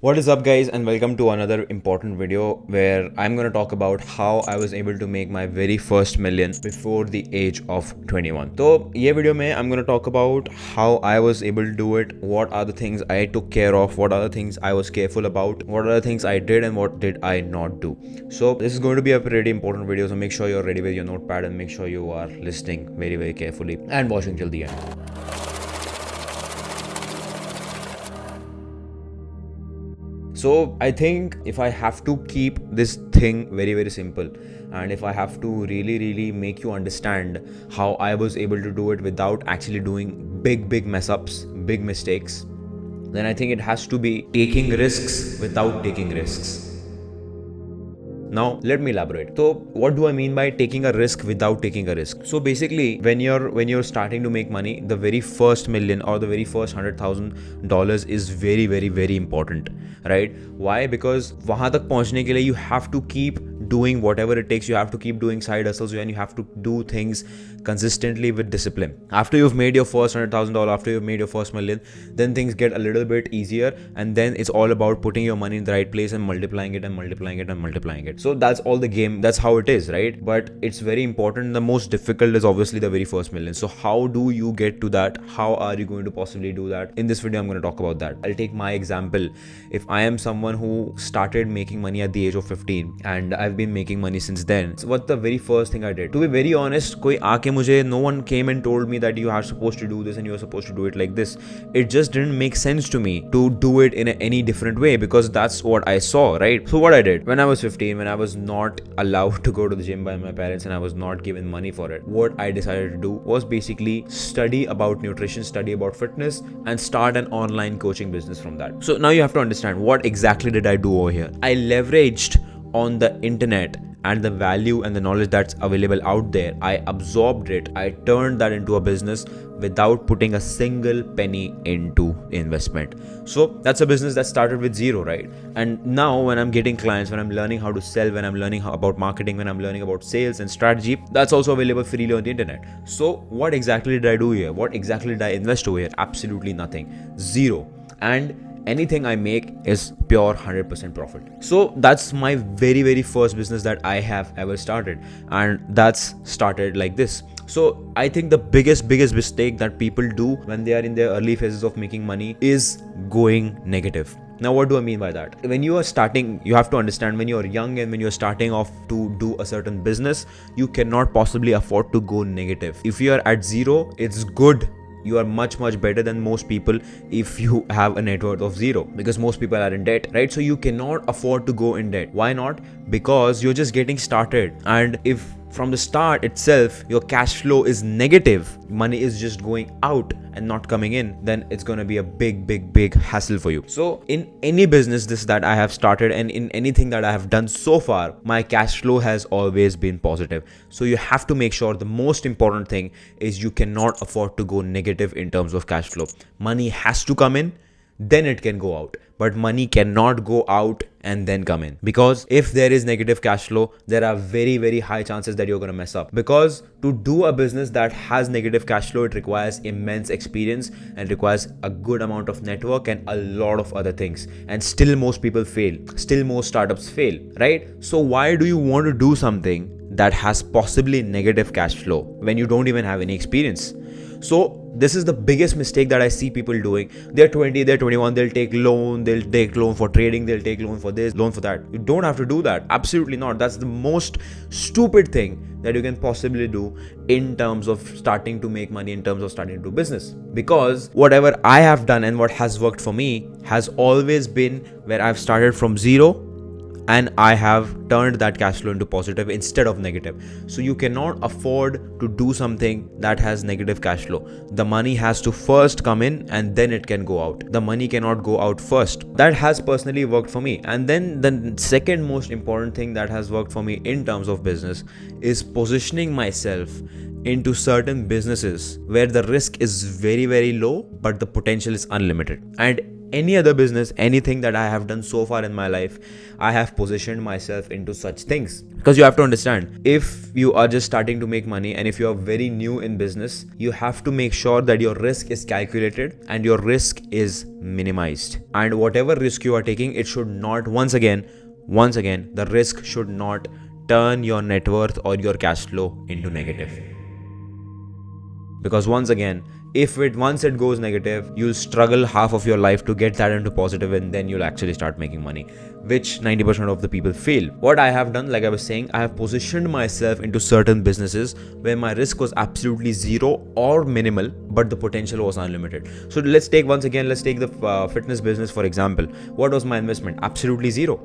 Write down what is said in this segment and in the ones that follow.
What is up guys, and welcome to another important video where I'm going to talk about how I was able to make my very first million before the age of 21. So ये video में I'm going to talk about how I was able to do it, what are the things I took care of, what are the things I was careful about, what are the things I did and what did I not do. So this is going to be a pretty important video, so make sure you're ready with your notepad and make sure you are listening very carefully and watching till the end. So I think if I have to keep this thing very simple, and if I have to really make you understand how I was able to do it without actually doing big mess ups, big mistakes, then I think it has to be taking risks without taking risks. Now let me elaborate. So what do I mean by taking a risk without taking a risk? So basically when you're starting to make money, the very first million or the very first $100,000 is very important, right? Why? Because वहां तक पहुंचने के लिए you have to keep doing whatever it takes. You have to keep doing side hustles and you have to do things consistently with discipline. After you've made your first $100,000, after you've made your first million, then things get a little bit easier, and then it's all about putting your money in the right place and multiplying it. So that's all the game. That's how it is, right? But it's very important. The most difficult is obviously the very first million. So how do you get to that? How are you going to possibly do that? In this video, I'm going to talk about that. I'll take my example. If I am someone who started making money at the age of 15 and I've been making money since then, so what the very first thing I did? To be very honest, no one came and told me that you are supposed to do this and you are supposed to do it like this. It just didn't make sense to me to do it in any different way because that's what I saw, right? So what I did when I was 15, when I was not allowed to go to the gym by my parents and I was not given money for it, what I decided to do was basically study about nutrition, study about fitness, and start an online coaching business from that. So now you have to understand, what exactly did I do over here? I leveraged on the internet and the value and the knowledge that's available out there. I absorbed it. I turned that into a business without putting a single penny into investment. So that's a business that started with zero, right? And now when I'm getting clients, when I'm learning how to sell, when I'm learning about marketing, when I'm learning about sales and strategy, that's also available freely on the internet. So what exactly did I do here? What exactly did I invest over here? Absolutely nothing. Zero. And anything I make is pure 100% profit. So that's my very first business that I have ever started, and that's started like this. So I think the biggest mistake that people do when they are in their early phases of making money is going negative. Now, what do I mean by that? When you are starting, you have to understand, when you're young and when you're starting off to do a certain business, you cannot possibly afford to go negative. If you are at zero, it's good. You are much better than most people if you have a net worth of zero, because most people are in debt, right? So you cannot afford to go in debt. Why not? Because you're just getting started, and if from the start itself your cash flow is negative, money is just going out and not coming in, then it's going to be a big hassle for you. So in any business that I have started and in anything that I have done so far, my cash flow has always been positive. So you have to make sure, the most important thing is you cannot afford to go negative in terms of cash flow. Money has to come in, then it can go out, but money cannot go out and then come in, because if there is negative cash flow, there are very high chances that you're going to mess up. Because to do a business that has negative cash flow, it requires immense experience and requires a good amount of network and a lot of other things, and still most people fail, still most startups fail, right? So why do you want to do something that has possibly negative cash flow when you don't even have any experience? So this is the biggest mistake that I see people doing. They're 20, they're 21, they'll take loan for trading, they'll take loan for this, loan for that. You don't have to do that. Absolutely not. That's the most stupid thing that you can possibly do in terms of starting to make money, in terms of starting to do business. Because whatever I have done and what has worked for me has always been where I've started from zero and I have turned that cash flow into positive instead of negative. So you cannot afford to do something that has negative cash flow. The money has to first come in and then it can go out. The money cannot go out first. That has personally worked for me. And then the second most important thing that has worked for me in terms of business is positioning myself into certain businesses where the risk is very, very low, but the potential is unlimited. And any other business, anything that I have done so far in my life, I have positioned myself into such things. Because you have to understand, if you are just starting to make money and if you are very new in business, you have to make sure that your risk is calculated and your risk is minimized. And whatever risk you are taking, it should not, once again, the risk should not turn your net worth or your cash flow into negative. Because once again, once it goes negative, you'll struggle half of your life to get that into positive, and then you'll actually start making money, which 90% of the people fail. What I have done, like I was saying, I have positioned myself into certain businesses where my risk was absolutely zero or minimal, but the potential was unlimited. So let's take the fitness business for example. What was my investment? Absolutely zero.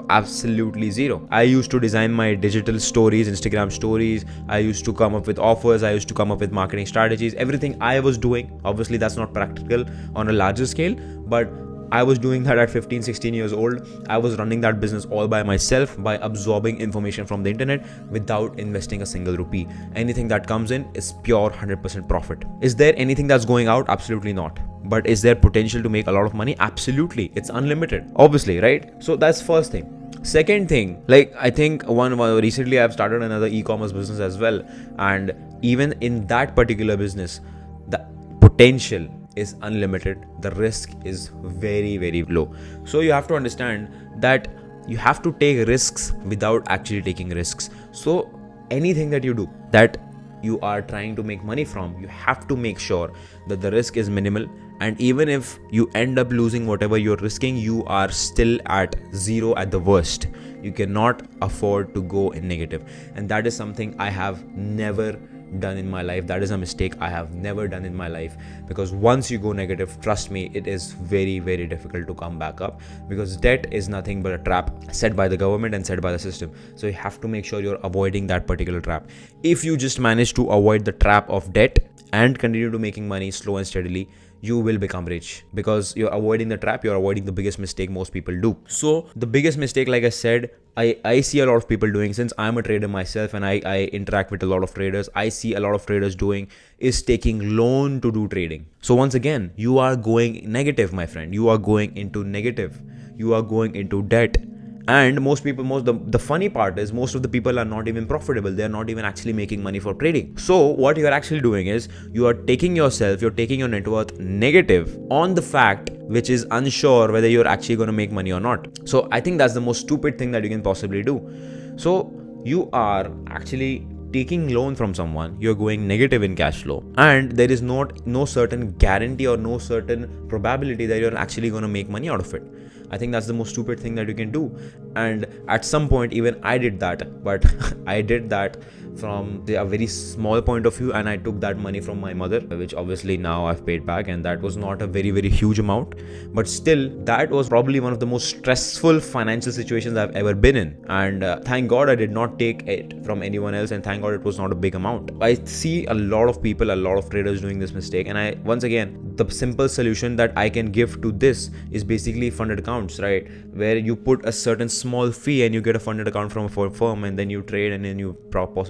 Absolutely zero. I used to design my digital stories, Instagram stories. I used to come up with offers. I used to come up with marketing strategies. Everything I was doing, obviously that's not practical on a larger scale, but I was doing that at 15, 16 years old. I was running that business all by myself by absorbing information from the internet without investing a single rupee. Anything that comes in is pure 100% profit. Is there anything that's going out? Absolutely not. But is there potential to make a lot of money? Absolutely. It's unlimited, obviously, right? So that's first thing. Second thing, like I think recently I've started another e-commerce business as well. And even in that particular business, the potential is unlimited. The risk is very, very low. So you have to understand that you have to take risks without actually taking risks. So anything that you do that you are trying to make money from, you have to make sure that the risk is minimal. And even if you end up losing whatever you're risking, you are still at zero at the worst. You cannot afford to go in negative. And that is something I have never done in my life. That is a mistake I have never done in my life, because once you go negative, trust me, it is very, very difficult to come back up, because debt is nothing but a trap set by the government and set by the system. So you have to make sure you're avoiding that particular trap. If you just manage to avoid the trap of debt and continue to making money slow and steadily, you will become rich, because you're avoiding the trap. You're avoiding the biggest mistake most people do. So the biggest mistake, like I said, I see a lot of people doing, since I'm a trader myself and I interact with a lot of traders, I see a lot of traders doing is taking loan to do trading. So once again, you are going negative, my friend. You are going into negative. You are going into debt. And the funny part is most of the people are not even profitable. They're not even actually making money for trading. So what you're actually doing is you're taking your net worth negative on the fact which is unsure whether you're actually going to make money or not. So I think that's the most stupid thing that you can possibly do. So you are actually taking loan from someone, you're going negative in cash flow, and there is no certain guarantee or no certain probability that you're actually going to make money out of it. I think that's the most stupid thing that you can do. And at some point, even I did that, but I did that from a very small point of view, and I took that money from my mother, which obviously now I've paid back, and that was not a very, very huge amount, but still that was probably one of the most stressful financial situations I've ever been in. And thank God I did not take it from anyone else, and thank God it was not a big amount. I see a lot of people, a lot of traders doing this mistake, and once again, the simple solution that I can give to this is basically funded accounts, right? Where you put a certain small fee and you get a funded account from a firm, and then you trade and then you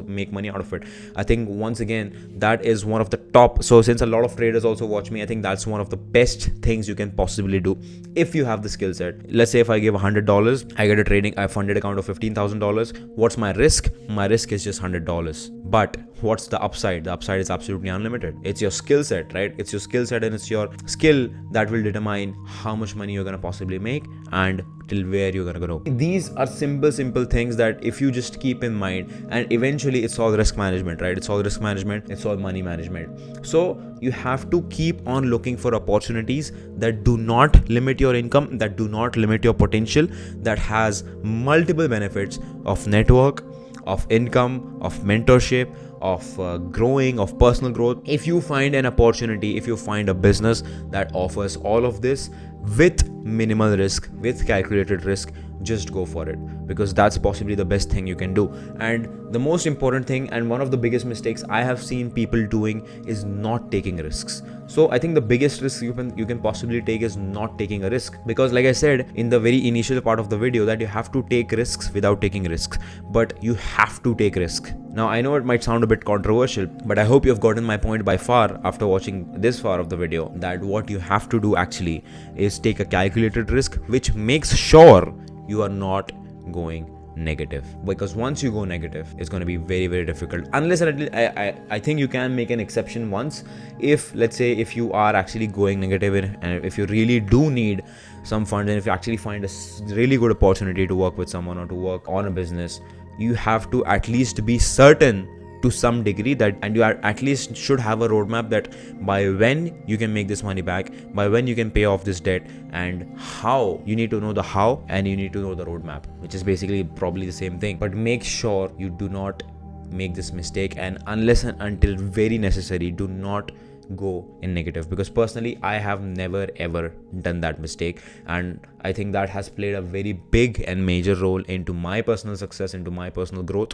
make money out of it. I think once again, that is one of the top. So since a lot of traders also watch me, I think that's one of the best things you can possibly do if you have the skill set. Let's say if I give $100, I get a funded account of $15,000. What's my risk? My risk is just $100. But what's the upside? The upside is absolutely unlimited. It's your skill set, right? It's your skill set, and it's your skill that will determine how much money you're going to possibly make and till where you're going to go. These are simple things that if you just keep in mind, and eventually it's all risk management, right? It's all risk management. It's all money management. So you have to keep on looking for opportunities that do not limit your income, that do not limit your potential, that has multiple benefits of network, of income, of mentorship, of growing, of personal growth. If you find an opportunity, if you find a business that offers all of this with minimal risk, with calculated risk, just go for it, because that's possibly the best thing you can do. And the most important thing, and one of the biggest mistakes I have seen people doing, is not taking risks. So I think the biggest risk you can possibly take is not taking a risk, because like I said in the very initial part of the video, that you have to take risks without taking risks, but you have to take risk. Now, I know it might sound a bit controversial, but I hope you've gotten my point by far after watching this far of the video, that what you have to do actually is take a calculated risk, which makes sure you are not going negative, because once you go negative, it's going to be very, very difficult, unless I think you can make an exception once, if let's say if you are actually going negative and if you really do need some funds, and if you actually find a really good opportunity to work with someone or to work on a business, you have to at least be certain to some degree that, and you are at least should have a roadmap that by when you can make this money back, by when you can pay off this debt, and how. You need to know the how, and you need to know the roadmap, which is basically probably the same thing. But make sure you do not make this mistake, and unless and until very necessary, do not go in negative, because personally I have never ever done that mistake, and I think that has played a very big and major role into my personal success, into my personal growth,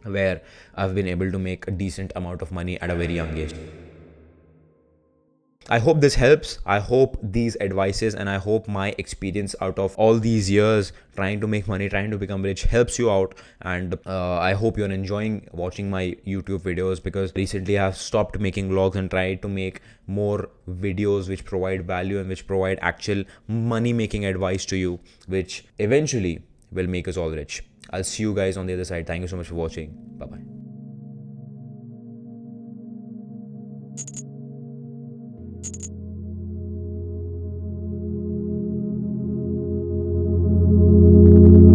where I've been able to make a decent amount of money at a very young age. I hope this helps. I hope these advices and I hope my experience out of all these years trying to make money, trying to become rich, helps you out. And I hope you're enjoying watching my YouTube videos, because recently I've stopped making vlogs and tried to make more videos which provide value and which provide actual money making advice to you, which eventually will make us all rich. I'll see you guys on the other side. Thank you so much for watching. Bye bye.